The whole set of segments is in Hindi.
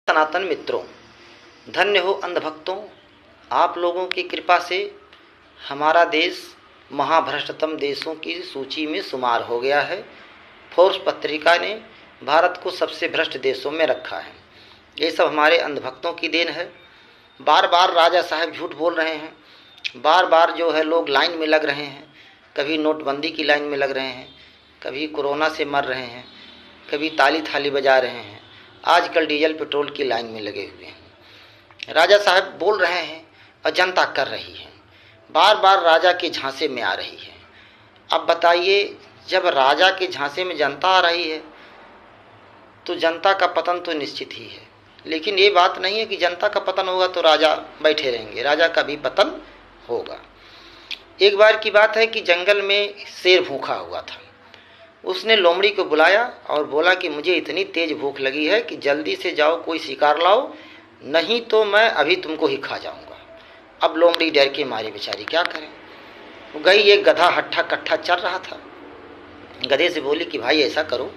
सनातन मित्रों, धन्य हो अंधभक्तों। आप लोगों की कृपा से हमारा देश महाभ्रष्टतम देशों की सूची में शुमार हो गया है। फोर्ब्स पत्रिका ने भारत को सबसे भ्रष्ट देशों में रखा है। ये सब हमारे अंधभक्तों की देन है। बार बार राजा साहब झूठ बोल रहे हैं, बार बार जो है लोग लाइन में लग रहे हैं। कभी नोटबंदी की लाइन में लग रहे हैं, कभी कोरोना से मर रहे हैं, कभी ताली थाली बजा रहे हैं, आजकल डीजल पेट्रोल की लाइन में लगे हुए हैं। राजा साहब बोल रहे हैं और जनता कर रही है, बार बार राजा के झांसे में आ रही है। अब बताइए, जब राजा के झांसे में जनता आ रही है तो जनता का पतन तो निश्चित ही है। लेकिन ये बात नहीं है कि जनता का पतन होगा तो राजा बैठे रहेंगे, राजा का भी पतन होगा। एक बार की बात है कि जंगल में शेर भूखा हुआ था। उसने लोमड़ी को बुलाया और बोला कि मुझे इतनी तेज भूख लगी है कि जल्दी से जाओ कोई शिकार लाओ, नहीं तो मैं अभी तुमको ही खा जाऊंगा। अब लोमड़ी डर के मारी बेचारी क्या करें। वो गई, एक गधा हट्ठा कट्ठा चल रहा था। गधे से बोली कि भाई ऐसा करो,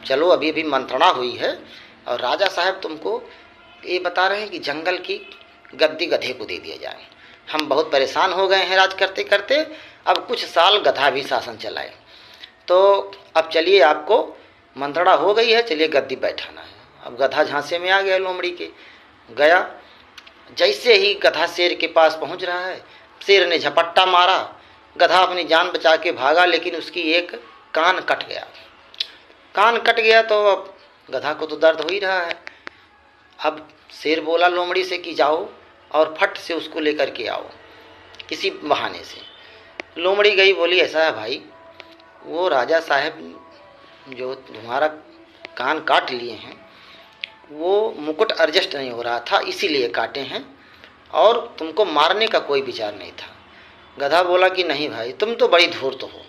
चलो अभी अभी मंत्रणा हुई है और राजा साहब तुमको ये बता रहे हैं कि जंगल की गद्दी गधे को दे दिया जाए। हम बहुत परेशान हो गए हैं राज करते करते, अब कुछ साल गधा भी शासन चलाए। तो अब चलिए, आपको मंत्रणा हो गई है, चलिए गद्दी बैठाना है। अब गधा झांसे में आ गया लोमड़ी के, गया। जैसे ही गधा शेर के पास पहुंच रहा है, शेर ने झपट्टा मारा। गधा अपनी जान बचा के भागा, लेकिन उसकी एक कान कट गया। कान कट गया तो अब गधा को तो दर्द हो ही रहा है। अब शेर बोला लोमड़ी से कि जाओ और फट से उसको लेकर के आओ किसी बहाने से। लोमड़ी गई, बोली ऐसा है भाई, वो राजा साहब जो तुम्हारा कान काट लिए हैं वो मुकुट एडजस्ट नहीं हो रहा था, इसीलिए काटे हैं, और तुमको मारने का कोई विचार नहीं था। गधा बोला कि नहीं भाई, तुम तो बड़ी धूर्त हो,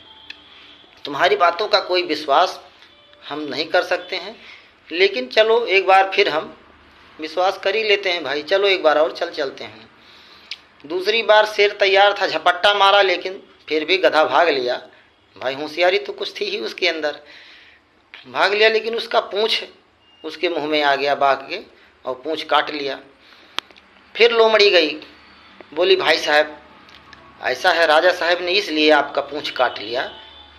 तुम्हारी बातों का कोई विश्वास हम नहीं कर सकते हैं, लेकिन चलो एक बार फिर हम विश्वास कर ही लेते हैं भाई, चलो एक बार और चलते हैं। दूसरी बार शेर तैयार था, झपट्टा मारा, लेकिन फिर भी गधा भाग लिया। भाई होशियारी तो कुछ थी ही उसके अंदर, भाग लिया, लेकिन उसका पूंछ उसके मुंह में आ गया बाघ के, और पूंछ काट लिया। फिर लोमड़ी गई, बोली भाई साहब ऐसा है, राजा साहब ने इसलिए आपका पूंछ काट लिया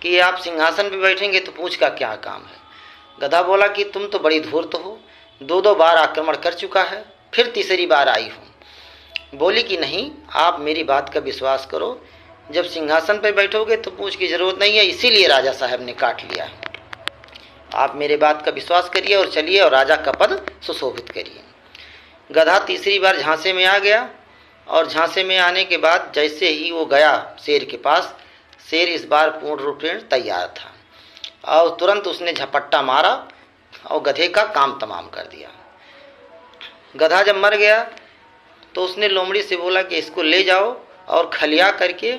कि आप सिंहासन पे बैठेंगे तो पूंछ का क्या काम है। गधा बोला कि तुम तो बड़ी धूर्त हो, दो बार आक्रमण कर चुका है, फिर तीसरी बार आई हूँ। बोली कि नहीं, आप मेरी बात का विश्वास करो, जब सिंहासन पर बैठोगे तो पूंछ की जरूरत नहीं है, इसीलिए राजा साहब ने काट लिया है। आप मेरे बात का विश्वास करिए और चलिए और राजा का पद सुशोभित करिए। गधा तीसरी बार झांसे में आ गया, और झांसे में आने के बाद जैसे ही वो गया शेर के पास, शेर इस बार पूर्ण रूपेण तैयार था और तुरंत उसने झपट्टा मारा और गधे का काम तमाम कर दिया। गधा जब मर गया तो उसने लोमड़ी से बोला कि इसको ले जाओ और खलिया करके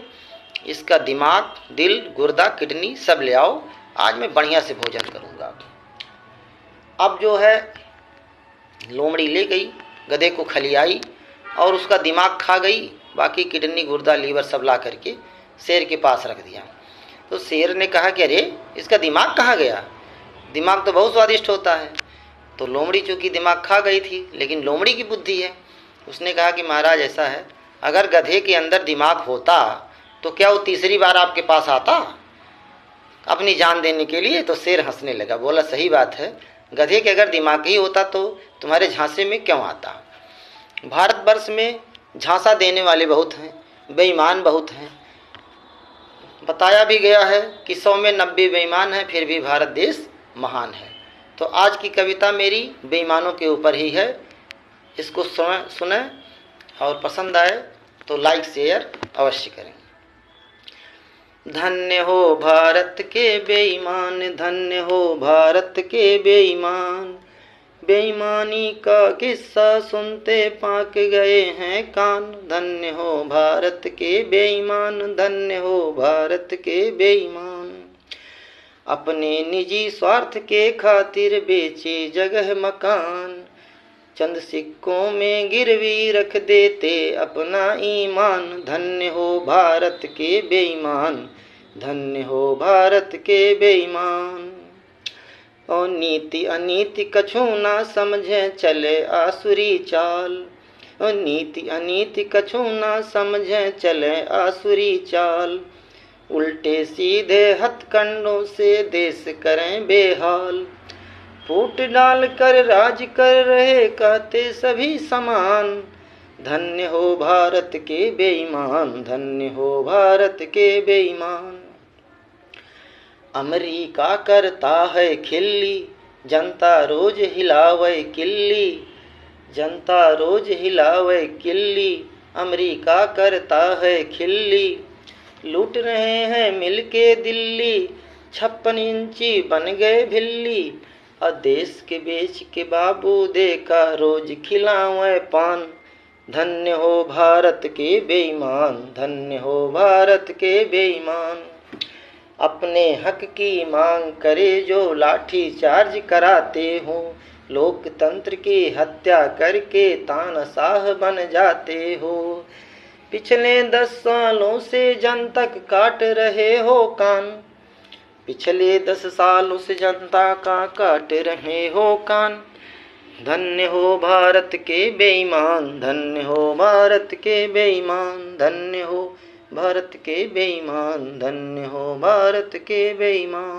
इसका दिमाग, दिल, गुर्दा, किडनी सब ले आओ, आज मैं बढ़िया से भोजन करूँगा। अब जो है लोमड़ी ले गई, गधे को खलियाई और उसका दिमाग खा गई, बाकी किडनी, गुर्दा, लीवर सब ला करके शेर के पास रख दिया। तो शेर ने कहा कि अरे इसका दिमाग कहाँ गया, दिमाग तो बहुत स्वादिष्ट होता है। तो लोमड़ी चूँकि दिमाग खा गई थी, लेकिन लोमड़ी की बुद्धि है, उसने कहा कि महाराज ऐसा है, अगर गधे के अंदर दिमाग होता तो क्या वो तीसरी बार आपके पास आता अपनी जान देने के लिए। तो शेर हंसने लगा, बोला सही बात है, गधे के अगर दिमाग ही होता तो तुम्हारे झांसे में क्यों आता। भारतवर्ष में झांसा देने वाले बहुत हैं, बेईमान बहुत हैं। बताया भी गया है कि 100 में 90 बेईमान हैं, फिर भी भारत देश महान है। तो आज की कविता मेरी बेईमानों के ऊपर ही है। इसको सुने और पसंद आए तो लाइक शेयर अवश्य करें। धन्य हो भारत के बेईमान, धन्य हो भारत के बेईमान, बेईमानी का किस्सा सुनते पाक गए हैं कान। धन्य हो भारत के बेईमान, धन्य हो भारत के बेईमान, अपने निजी स्वार्थ के खातिर बेचे जगह मकान, चंद सिक्कों में गिरवी रख देते अपना ईमान। धन्य हो भारत के बेईमान, धन्य हो भारत के बेईमान। और नीति अनीति कछु ना समझे चले आसुरी चाल। और नीति अनीति कछु ना समझे चले आसुरी चाल। उल्टे सीधे हथकंडों से देश करें बेहाल। फूट डाल कर राज कर रहे कहते सभी समान। धन्य हो भारत के बेईमान, धन्य हो भारत के बेईमान। अमेरिका करता है खिल्ली, जनता रोज हिलावे किल्ली। जनता रोज हिलावे किल्ली, अमेरिका करता है खिल्ली। लूट रहे हैं मिलके दिल्ली, 56 इंची बन गए भिल्ली। और देश के बेच के बाबू देखा रोज खिलावे पान। धन्य हो भारत के बेईमान, धन्य हो भारत के बेईमान। अपने हक की मांग करे जो लाठी चार्ज कराते हो। लोकतंत्र की हत्या करके तानाशाह बन जाते हो। पिछले 10 सालों से जनता काट रहे हो कान। पिछले 10 सालों से जनता का काट रहे हो कान। धन्य हो भारत के बेईमान, धन्य हो भारत के बेईमान। धन्य हो भारत के बेईमान, धन्य हो भारत के बेईमान।